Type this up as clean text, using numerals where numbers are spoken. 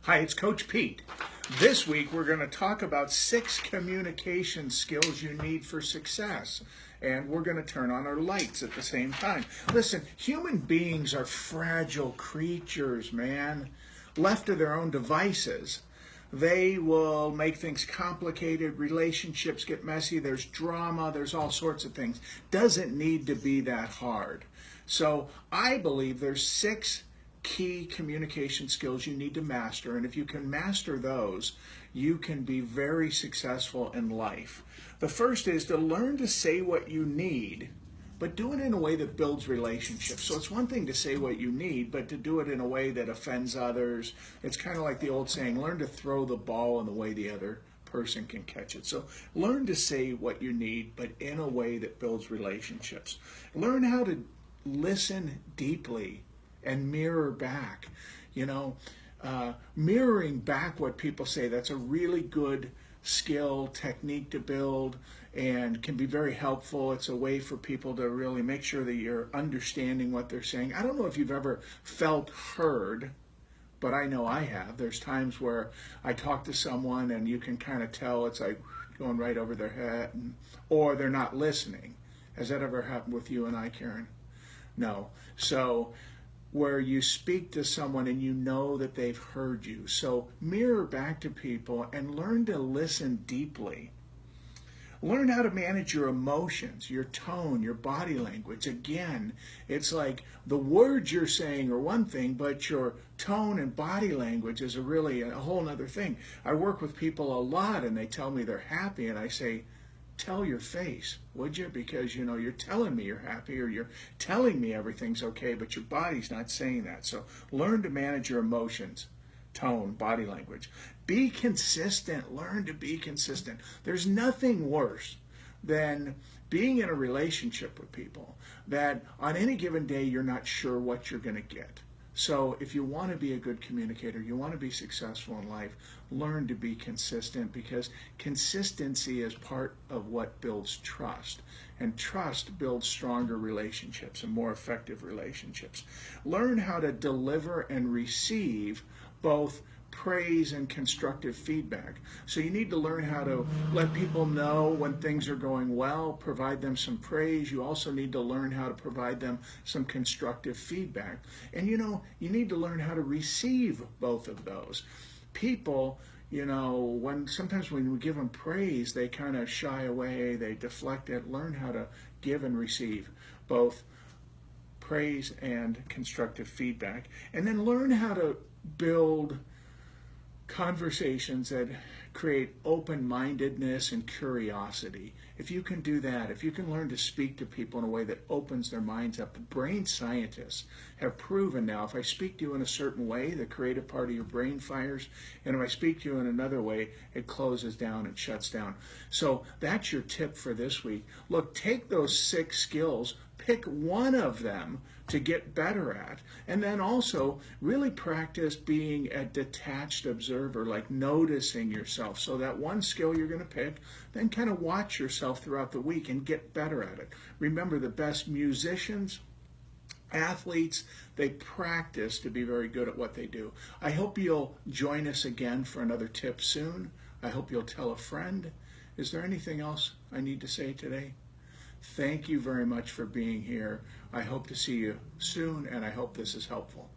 Hi, it's Coach Pete. This week we're going to talk about 6 communication skills you need for success. And we're going to turn on our lights at the same time. Listen, human beings are fragile creatures, man. Left to their own devices, they will make things complicated. Relationships get messy. There's drama. There's all sorts of things. Doesn't need to be that hard. So I believe there's 6 key communication skills you need to master, and if you can master those, you can be very successful in life. The first is to learn to say what you need, but do it in a way that builds relationships. So it's one thing to say what you need, but to do it in a way that offends others. It's kind of like the old saying, learn to throw the ball in the way the other person can catch it. So learn to say what you need, but in a way that builds relationships. Learn how to listen deeply and mirror back. Mirroring back what people say, that's a really good skill, technique to build, and can be very helpful. It's a way for people to really make sure that you're understanding what they're saying. I don't know if you've ever felt heard, but I know I have. There's times where I talk to someone and you can kind of tell it's like going right over their head, or they're not listening. Has that ever happened with you and I, Karen? No. So where you speak to someone and you know that they've heard you. So mirror back to people and learn to listen deeply. Learn how to manage your emotions, your tone, your body language. Again, it's like the words you're saying are one thing, but your tone and body language is really a whole other thing. I work with people a lot and they tell me they're happy, and I say, tell your face, would you? Because you're telling me you're happy, or you're telling me everything's okay, but your body's not saying that. So learn to manage your emotions, tone, body language. Be consistent. Learn to be consistent. There's nothing worse than being in a relationship with people that on any given day you're not sure what you're going to get. So if you want to be a good communicator, you want to be successful in life, learn to be consistent, because consistency is part of what builds trust. And trust builds stronger relationships and more effective relationships. Learn how to deliver and receive both praise and constructive feedback. So you need to learn how to let people know when things are going well, provide them some praise. You also need to learn how to provide them some constructive feedback. And you need to learn how to receive both of those. People, sometimes when we give them praise, they kind of shy away, they deflect it. Learn how to give and receive both praise and constructive feedback. And then learn how to build conversations that create open-mindedness and curiosity. If you can do that, if you can learn to speak to people in a way that opens their minds up, brain scientists have proven now, if I speak to you in a certain way, the creative part of your brain fires, and if I speak to you in another way, it closes down and shuts down. So that's your tip for this week. Look, take those 6 skills, pick one of them to get better at, and then also really practice being a detached observer, like noticing yourself. So that one skill you're going to pick, then kind of watch yourself throughout the week and get better at it. Remember, the best musicians, athletes, they practice to be very good at what they do. I hope you'll join us again for another tip soon. I hope you'll tell a friend. Is there anything else I need to say today? Thank you very much for being here. I hope to see you soon, and I hope this is helpful.